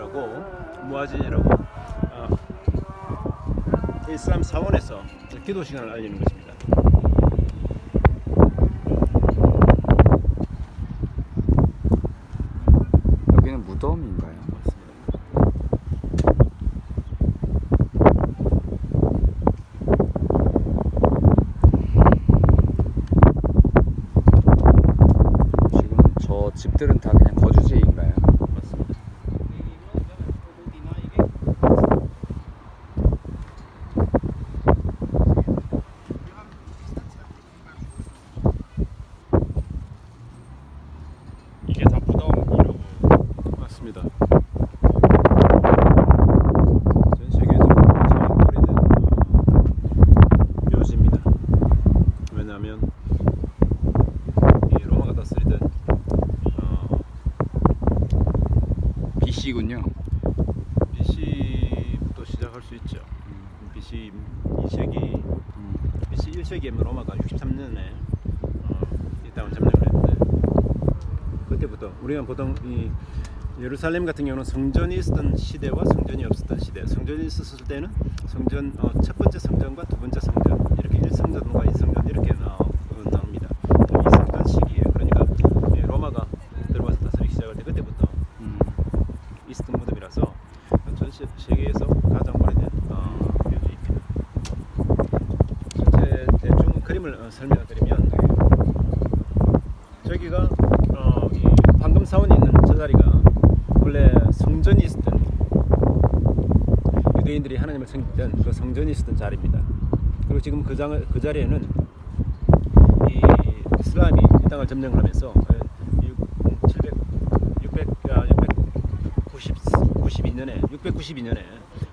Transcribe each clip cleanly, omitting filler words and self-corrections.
하고 무아진이라고 이슬람 사원에서 기도 시간을 알리는 것입니다. 여기는 무덤인가요? 맞습니다. 지금 저 집들은 다 그냥 거주지인가요? 맞습니다. 이게 다 무덤이라고. 맞습니다. 전 세계적으로 제일 오래된 묘지입니다. 왜냐하면 이 로마가 다스리던 BC군요. BC부터 시작할 수 있죠. BC 2세기, BC 1세기에 로마가 63년에 이 땅을 점령을 했는데 그때부터 우리가 보통 이 예루살렘 같은 경우는 성전이 있었던 시대와 성전이 없었던 시대. 성전이 있었을 때는 성전 첫 번째 성전과 두 번째 성전 이렇게 1성전과 2성전 이렇게 나옵니다. 이 성전 시기에 그러니까 로마가 들어와서 다스리기 시작할 때 그때부터 있었던 무덤이라서 전 세계에서 가장 오래된 묘지입니다. 전체 대충 그림을 설명드리면 저기가 이 황금 사원이 있는 저 자리가 원래 성전이 있었던 유대인들이 하나님을 섬기던 그 성전이 있었던 자리입니다. 그리고 지금 그 자리에는 이 이슬람이 이 땅을 점령을 하면서 692년에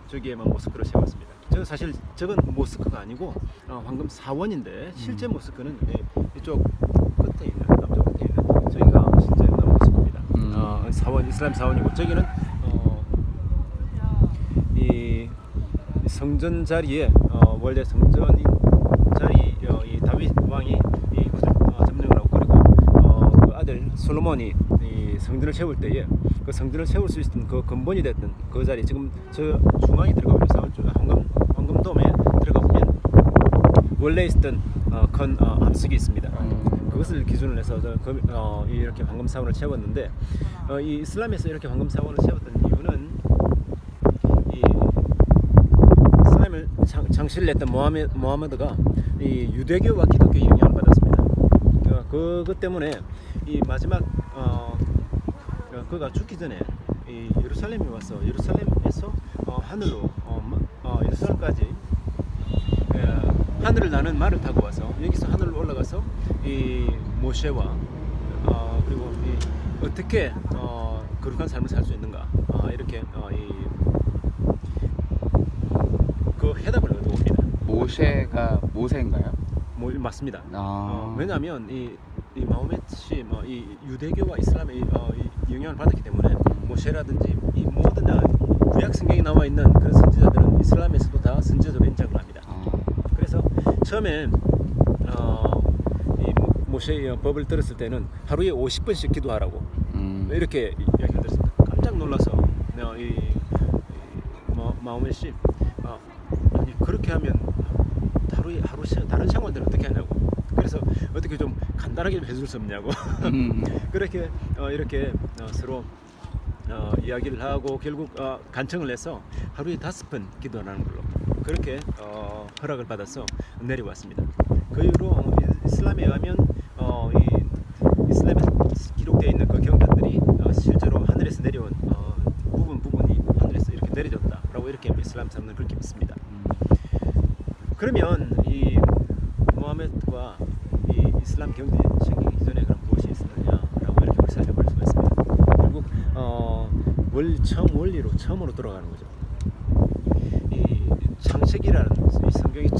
저기에만 모스크를 세웠습니다. 사실 저건 모스크가 아니고 황금 사원인데 실제 모스크는 이쪽 끝에 있는 남쪽 끝에 있는 저기가 실제 모스크입니다. 사원 이슬람 사원이고 저기는 이 성전 자리에 원래 성전 자리 이 다윗 왕이 이곳을 점령을 하고 그리고 그 아들 솔로몬이 이 성전을 세울 때에 그 성전을 세울 수 있었던 그 근본이 됐던 그 자리 지금 저 중앙에 들어가면 사원 쪽 황금돔에 들어가 보면 원래 있었던 큰 암석이 있습니다. 그것을 기준으로 해서 이렇게 황금 사원을 세웠는데 이 이슬람에서 이렇게 황금 사원을 세웠던 이유는 이 이슬람을 창시를 했던 모하메드가 이 유대교와 기독교의 영향을 받았습니다. 그것 때문에 이 마지막 그가 죽기 전에 이 예루살렘에 와서 예루살렘에서 하늘로 예루살렘까지 하늘을 나는 말을 타고 와서 여기서 하늘로 올라가서 이 모세와 그리고 어떻게 거룩한 삶을 살 수 있는가 이렇게 그 해답을 얻어옵니다. 모세가 모세인가요? 맞습니다. 아. 왜냐하면 이 마호메트시 이 유대교와 이슬람의 영향을 받았기 때문에 모세라든지 이 모든 구약 성경에 나와 있는 그런 선지자들은 이슬람에서도 다 선지자로 인정을 합니다. 그래서 처음에 이 모세의 법을 들었을 때는 하루에 50번씩 기도하라고 이렇게 이야기를 들었습니다. 깜짝 놀라서 이 마호메트시 아니 그렇게 하면 하루에 다른 생활들은 어떻게 하냐고. 그래서 어떻게 좀 간단하게 좀 해줄 수 없냐고. 그렇게 이렇게 서로 이야기를 하고 결국 간청을 해서 하루에 5번 기도하는 걸로 그렇게 허락을 받아서 내려왔습니다. 그 이후로 이슬람에 의하면 이 이슬람에 기록되어 있는 그 경전들이 실제로 하늘에서 내려온 부분이 하늘에서 이렇게 내려졌다라고 이렇게 이슬람 사람들은 그렇게 믿습니다. 그러면 이 모하메드와 이 이슬람 경전이 생기기 전에 그럼 무엇이 있었느냐라고 이렇게 우리 살펴볼 수가 있습니다. 결국 원리로 처음으로 돌아가는 거죠. 이 창세기라는 이 성경의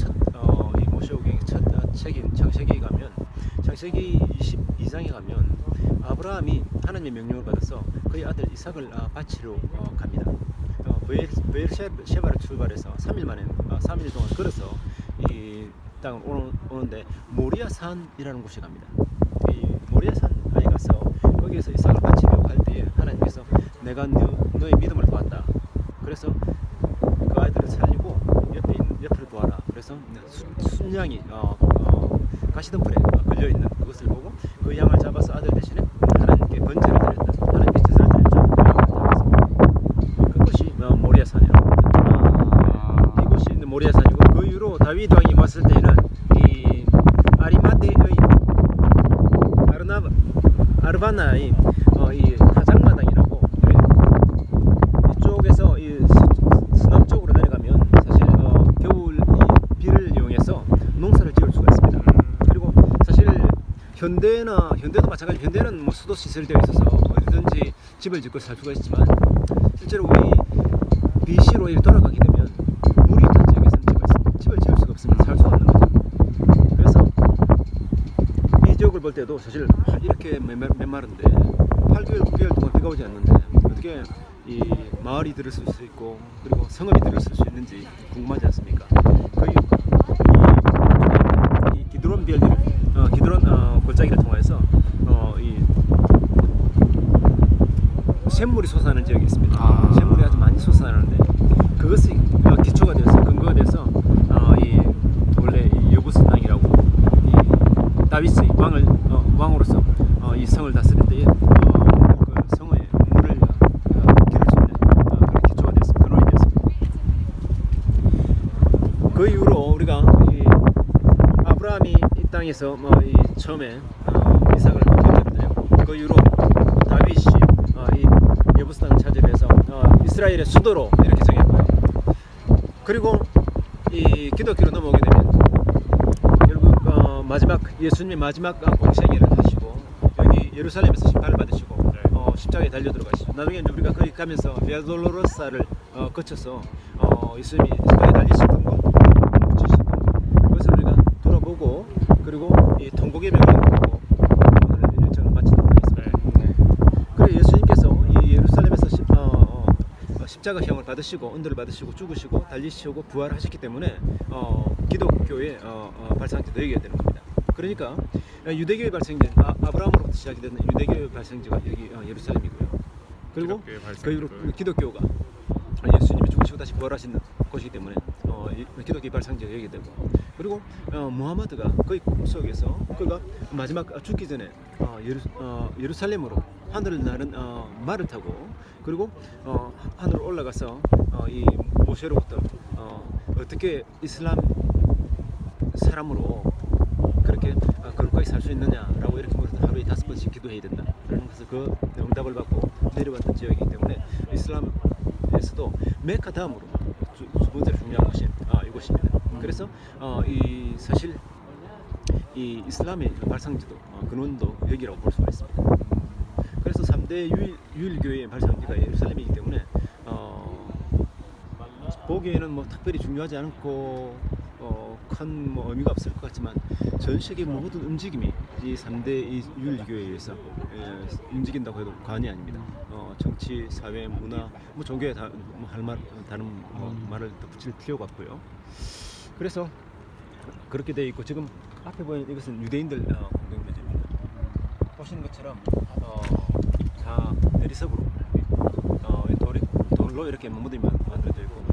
이 모세오경의 첫 책인 창세기에 가면 창세기 22장에 가면 아브라함이 하나님의 명령을 받아서 그의 아들 이삭을 바치러 갑니다. 베엘셰바를 출발해서 3일 동안 걸어서 이 땅을 오는데 모리아 산이라는 곳에 갑니다. 이 모리아 산에 가서 거기에서 이삭을 바치려고 할 때에 하나님께서 내가 너의 믿음을 도왔다. 그래서 그 아이들을 살리고 옆을 도와라. 그래서 순양이 가시덤불에 걸려 있는 그것을 보고 그 양을 잡아서 아들 대신에 하나님께 번제를 드렸다. 하나님께 제사를 드렸죠. 그것이 모리아산이라고 합니다. 이곳이 모리아산이고 그 이후로 다윗 왕이 왔을 때는 이 아리마대의 아르바나의 이 타작마당이라고 이쪽에서 이 서남쪽으로 내려가면 사실 겨울 이 비를 이용해서 농사를 지을 수가 있습니다. 그리고 사실 현대도 마찬가지. 현대는 뭐 수도 시설되어 있어서 어디든지 집을 짓고 살 수가 있지만 실제로 우리 BC로 돌아가게 되면 물이 있는 지역에서는 집을 지을 수가 없습니다. 살 수가 없는 거죠. 그래서 이 지역을 볼 때도 사실 이렇게 메마른데 8개월, 9개월 동안 비가 오지 않는데 어떻게 이 마을이 들었을 수 있고 그리고 성읍이 들었을 수 있는지 궁금하지 않습니까? 거의 이 기드론 골짜기를 통해서 이 샘물이 솟아나는 지역이 있습니다. 샘물이 아주 많이 솟아나는데 그것이 기초가 되어서 근거가 돼서 이 원래 이 여부스 땅이라고 이 다윗의 왕으로서 이 성을 다스릴 때에 그 성의 물을 기를 수 있는 그런 기초가 되었습니다. 근원이 되었습니다. 그 이후로 우리가 이 아브라함이 이 땅에서 이 처음에 이삭을 기르거든요. 그 이후로 다윗이 이 여부스 땅을 차지해서 이스라엘의 수도로 이렇게 정했고요. 그리고 이 기독교로 넘어오게 되면 결국 마지막 예수님의 마지막 공생애를 하시고 여기 예루살렘에서 심판을 받으시고 십자가에 달려 들어가시죠. 나중에 우리가 거기 가면서 비아 돌로로사를 거쳐서 예수님이 십자가에 달리셨던 것, 붙이셨던 것, 그것을 우리가 돌아보고 그리고 이 통곡의 명을 보고 오늘 일정을 마치도록 하겠습니다. 그리고 예수님께서 이 예루살렘에서 십자가형을 받으시고 은혜를 받으시고 죽으시고 달리시고 부활하셨기 때문에 기독교의 발상지도 여기가 되는 겁니다. 그러니까 유대교의 발생지 아브라함으로부터 시작이 되는 유대교의 발생지가 여기 예루살렘이고요. 그리고 그 이후로 기독교가 예수님이 죽으시고 다시 부활하신 곳이기 때문에 기독교의 발상지가 여기 되고 그리고 무하마드가 그의 꿈속에서 그가 마지막 죽기 전에 예루살렘으로 하늘을 나는 말을 타고 그리고 하늘로 올라가서 이 모세로부터 어떻게 이슬람 사람으로 그렇게 거룩하게 살 수 있느냐라고 이렇게 물어서 하루에 5번씩 기도해야 된다라는 것을 그 응답을 받고 내려왔던 지역이기 때문에 이슬람에서도 메카 다음으로 두 번째로 중요한 곳이 이곳입니다. 그래서 이 사실 이 이슬람의 발상지도 근원도 여기라고 볼 수가 있습니다. 그래서 3대 유일교회의 발상지가 예루살렘이기 때문에 보기에는 뭐 특별히 중요하지 않고 큰 뭐 의미가 없을 것 같지만 전 세계 모든 움직임이 이 3대 유일교회에 의해서 움직인다고 해도 과언이 아닙니다. 정치, 사회, 문화, 뭐 종교에 다른 말을 더 붙일 필요가 없고요. 그래서 그렇게 되어 있고 지금 앞에 보이는 이것은 유대인들 공동묘지입니다. 보시는 것처럼 다 내리석으로 돌로 이렇게 무덤이 만들어져 있고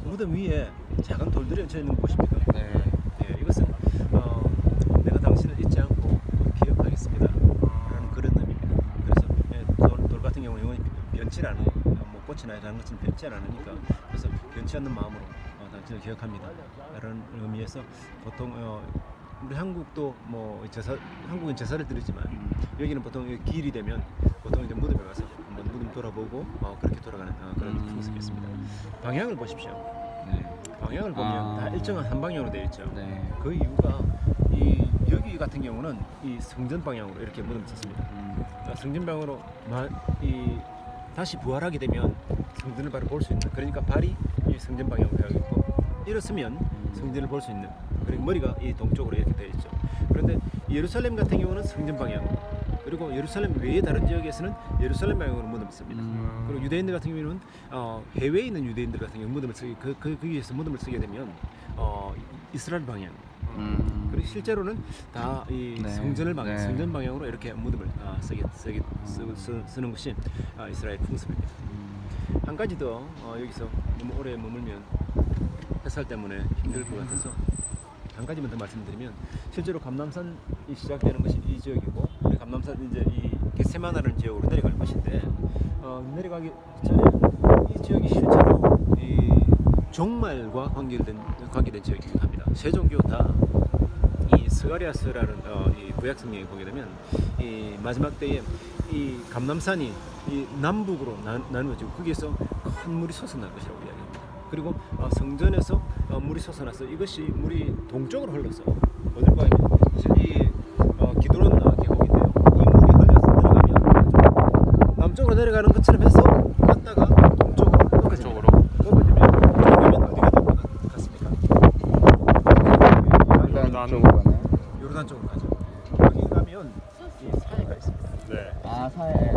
무덤 위에 작은 돌들이 얹혀 있는 곳입니다. 네, 이것은 내가 당신을 잊지 않고 기억하겠습니다 라는 그런 의미입니다. 그래서 돌 같은 경우는 영원히 변치 않은 꽃이나 이런 것은 변치 않으니까 그래서 변치 않는 마음으로 당신을 기억합니다 라는 의미에서 보통 우리 한국도 뭐 한국은 제사를 드리지만 여기는 보통 기일이 되면 보통 이제 무덤에 가서 한번 무덤 돌아보고 그렇게 돌아가는 그런 풍습이 있습니다. 방향을 보십시오. 방향을 보면 다 일정한 한 방향으로 되어 있죠. 그 이유가 여기 같은 경우는 이 성전 방향으로 이렇게 무덤을 쳤습니다. 성전 방향으로 다시 부활하게 되면 성전을 바로 볼 수 있는, 그러니까 발이 이 성전 방향으로 되어 있고 일어서면 성전을 볼 수 있는, 그리고 머리가 이 동쪽으로 이렇게 되어 있죠. 그런데 예루살렘 같은 경우는 성전 방향으로, 그리고 예루살렘 외에 다른 지역에서는 예루살렘 방향으로 무덤을 씁니다. 그리고 유대인들 같은 경우는 해외에 있는 유대인들 같은 경우 무덤을 쓰기 그 위에서 무덤을 쓰게 되면 이스라엘 방향, 그리고 실제로는 다 이 네. 성전을 네. 성전 방향으로 이렇게 무덤을 쓰는 것이 이스라엘 풍습입니다. 한 가지 더 여기서 너무 오래 머물면 햇살 때문에 힘들 것 같아서 한 가지만 더 말씀드리면 실제로 감람산이 시작되는 것이 이 지역이고 우리 감람산 이제 이 겟세마나라는 지역으로 내려갈 것인데 내려가기 전에 이 지역이 실제로 이 종말과 관계된 지역이기도 합니다. 세 종교 다 이 스가리아스라는 이 구약 성경에 보게 되면 이 마지막 때에 이 감람산이 이 남북으로 나누어지고 거기에서 큰 물이 솟아날 것이라고 이야기합니다. 그리고 성전에서 물이 솟아나서 이것이 물이 동쪽으로 흘러서 어디로 가면 사실 이 기드론 계곡인데요. 이 물이 흘러서 내려가면 남쪽으로 내려가는 것처럼 해서 갔다가 동쪽으로 꺾어집니다. 꺾어지면 그러면 어디가 될 것 같습니까? 요르단 쪽으로 가나요? 요르단 쪽으로 가죠. 여기 가면 이 사해가 있습니다. 네. 아 사해.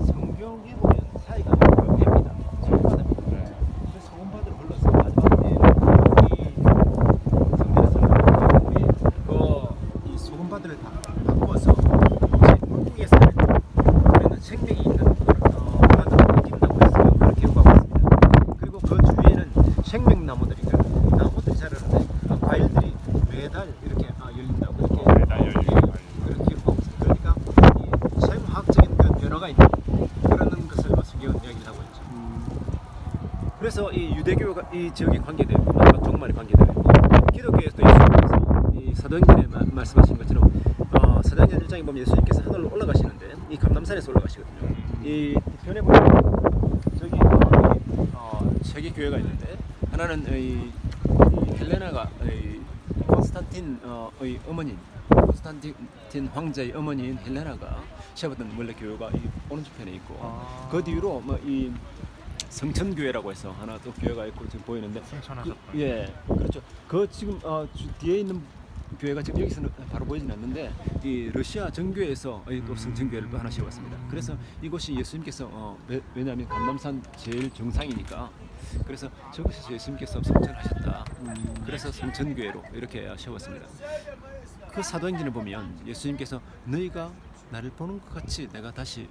성경에 보면 사해가 됩니다. 소금바다입니다. 네. 그 소금바다를 흘러서 마지막에 이 성전에서는 우리 이 소금바다를 바꿔서 혹시 물고기에서 우리는 생명이 있는 바다를 느낀다고 해서 그렇게 요구하고 있습니다. 그리고 그 주위에는 생명나무들이 나무들이 자라는데 과일들이 매달 이렇게 열린다고 이렇게 매달 열리는 과일. 그렇게 요구하고 있습니다. 그러니까 이 생화학적인 그런 변화가 있는 그런 것을 성경은 이야기를 하고 있죠. 그래서 이 유대교가 이 지역에 관계되고 마지막 종말에 관계되고 기독교에서도 예수님께서 이 사도행전에 말씀하신 것처럼 사도행전 1장에 보면 예수님께서 하늘로 올라가시는데 이 감람산에서 올라가시거든요. 이 뒤편에 보면 저기 세 개 교회가 있는데 하나는 이 헬레나가 콘스탄틴의 어머니 콘스탄틴 황제의 어머니인 헬레나가 세웠던 원래 교회가 이 오른쪽 편에 있고 그 뒤로 이 성천교회라고 해서 하나 또 교회가 있고 지금 보이는데 승천하셨군요. 예, 그렇죠. 그 지금 뒤에 있는 교회가 지금 여기서는 바로 보이진 않는데 이 러시아 정교회에서 또 성천교회를 또 하나 세웠습니다. 그래서 이곳이 예수님께서 왜냐하면 감람산 제일 정상이니까 그래서 저곳에서 예수님께서 성천하셨다. 그래서 성천교회로 이렇게 세웠습니다. 그 사도행전을 보면 예수님께서 너희가 나를 보는 것 같이 내가 다시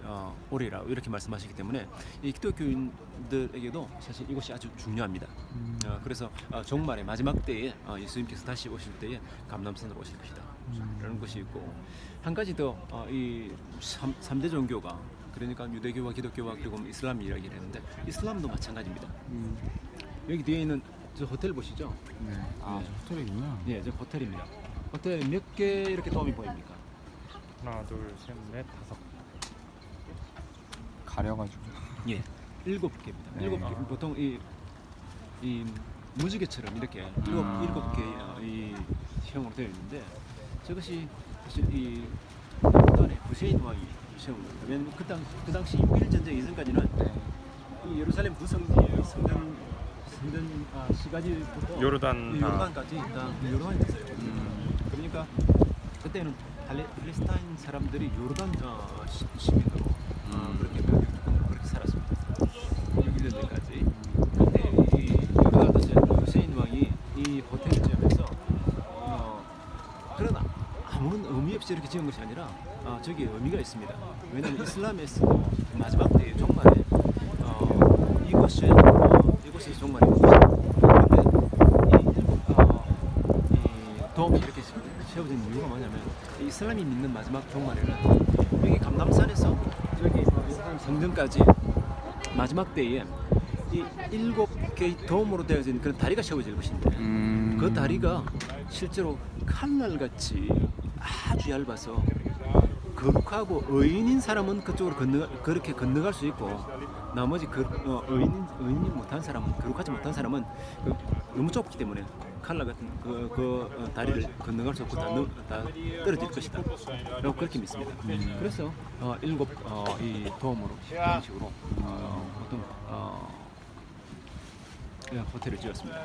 오리라 이렇게 말씀하시기 때문에 이 기독교인들에게도 사실 이것이 아주 중요합니다. 그래서 종말의 마지막 때에 예수님께서 다시 오실 때에 감람산으로 오실 것이다 라는 것이 있고 한 가지 더 이 3대 종교가 그러니까 유대교와 기독교와 그리고 이슬람이 이야기를 했는데 이슬람도 마찬가지입니다. 여기 뒤에 있는 저 호텔 보시죠? 네. 아 저 호텔이군요. 네, 저 호텔입니다. 호텔 몇 개 이렇게 도움이 보입니까? 하나, 둘, 셋, 넷, 다섯. 가려가지고. 예, 7개입니다. 네. 7개. 보통 이 무지개처럼 이렇게 일곱 개의 형으로 되어 있는데 저것이 사실 이 요르단의 후세인 왕이 세운 겁니다. 왜냐하면 그 당시 6.1 전쟁 이전까지는 이 예루살렘 구성지의 성전 시가지부터 요르단 이 요르단까지 다 요르단이 있어요. 그러니까 그때는 팔레스타인 사람들이 요르단 시민으로 그렇게 살았습니다. 6.1 전까지. 근데 이 요르단 후세인 왕이 이 호텔을 지으면서 그러나 아무런 의미 없이 이렇게 지은 것이 아니라 저기 의미가 있습니다. 왜냐하면 이슬람에서 마지막 때 종말에 이곳이 종말인 것이죠. 그런데 이 도움이 이렇게 세워진 이유가 뭐냐면 이슬람이 믿는 마지막 종말에는 여기 감람산에서 저기 성전까지 마지막 때에 이 7개의 도움으로 되어진 그런 다리가 세워질 것인데 그 다리가 실제로 칼날같이 아주 얇아서 거룩하고 의인인 사람은 그쪽으로 그렇게 건너갈 수 있고 나머지 의인이 못한 사람은 거룩하지 못한 사람은 너무 좁기 때문에 칼날 같은 그 다리를 건너갈 수 없고 다 떨어질 것이다. 라고 그렇게 믿습니다. 그래서 7 이 도움으로 이런 식으로 보통 호텔을 지었습니다.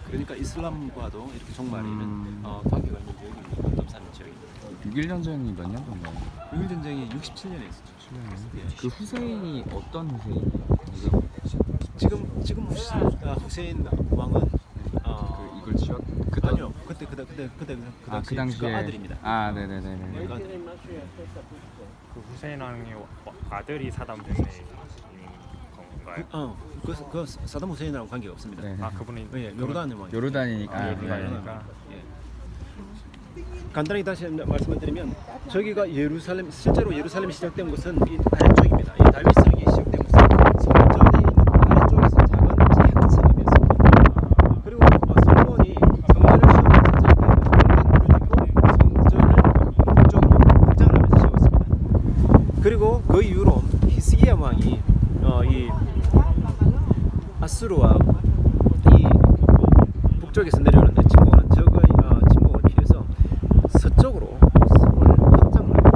그러니까 이슬람과도 이렇게 종말에는 관계가 있는 지역입니다. 감람산 지역입니다. 6.1 전쟁이 몇 년도인가요? 6.1 전쟁이 67년에 있었죠. 7년이요? 그 후세인이 어떤 후세인이에요? 지금 후세인 왕은 그 그걸 지었 아니요. 그때 그 그 당시에 아들입니다. 아 네네네네. 그 아들. 그 후세인 왕의 아들이 사담 후세인인 건가요? 그 사담 후세인이랑 관계가 없습니다. 네. 아 그분이 예, 요르단의 왕. 요르단이니까. 아, 네. 요르단이니까. 예. 간단히 다시 말씀을 드리면 저기가 예루살렘 실제로 예루살렘이 시작된 곳은 이 아래쪽입니다. 이 다윗성이 시작된 곳은 성전에 있는 아래쪽에서 작은 성읍이었습니다. 그리고 솔로몬이 성전을 세우면서 자기 성전을 북쪽으로 확장을 하면서 세웠습니다. 그리고 그 이후로 히스기야 왕이 이 아수르와 이 북쪽에서 내려오는데 침공하는 적의 침공을 피해서 서쪽으로 성을 확장을 해요.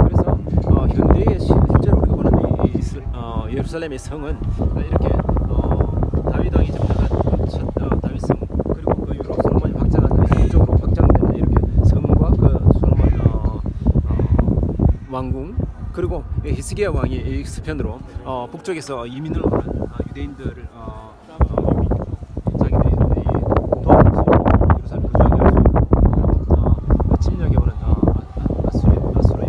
그래서 현대의 실제로 우리가 보는 예루살렘의 성은 이렇게 다윗 왕이 점령한 첫 다윗성 그리고 그 이후로 솔로몬이 확장한 북쪽으로 확장된 이렇게 성과 그 솔로몬 왕궁 그리고 히스기야 왕이 이 서편으로 북쪽에서 이민을 오는 유대인들을 자기들이 도와줘서 예루살렘 거주하게 할 수 있고 그리고 침략해 오는 아수르의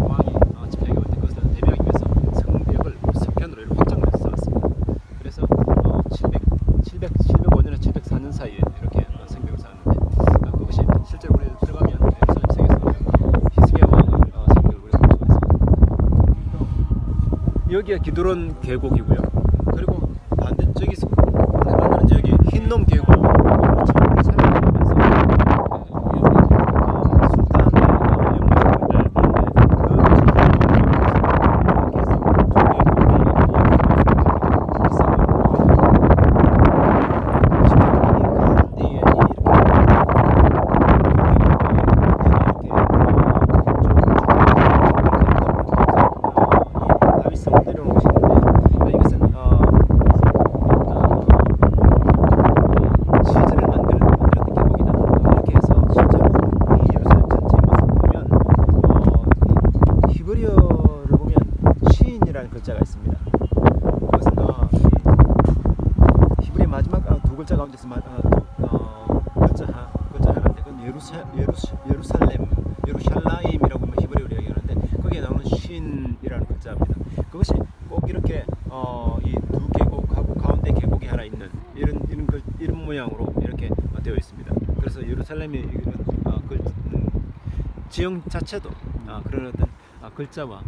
왕이 침략해 올 때 그것을 대비하기 위해서 성벽을 서편으로 이렇게 확장을 해서 쌓았습니다. 그래서 705년에 704년 사이에 이렇게 성벽을 쌓았는데 그것이 실제로 우리 들어가면 예루살렘 성에서 히스기야 왕의 성벽을 우리가 볼 수가 있습니다. 여기가 기드론 계곡이고요. 그리고 반대쪽에서 만나는 지역이 흰놈 계곡. 히브리어를 보면 시인이라는 글자가 있습니다. 그것은 히브리 마지막 두 글자 가운데서 글자 하나인데 그건 예루살렘이라고 보면 히브리어로 이야기하는데 거기에 나오는 시인이라는 글자입니다. 그것이 꼭 이렇게 이 두 계곡하고 가운데 계곡이 하나 있는 이런 모양으로 이렇게 되어 있습니다. 그래서 예루살렘이 이런 지형 자체도 그런 어떤 글자와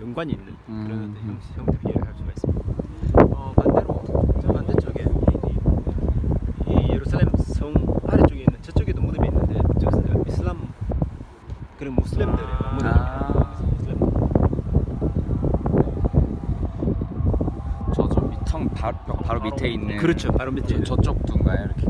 연관이 있는 그런 어떤 형태를 이해할 수가 있습니다. 반대로 저 반대쪽에 이 예루살렘 성 아래쪽에 있는 저쪽에도 무덤이 있는데 저것은 이슬람 그런 무슬림들의 무덤입니다. 저쪽 밑 바로 밑에 있는 그렇죠. 바로 밑에 있는. 저쪽 둔가요 이렇게?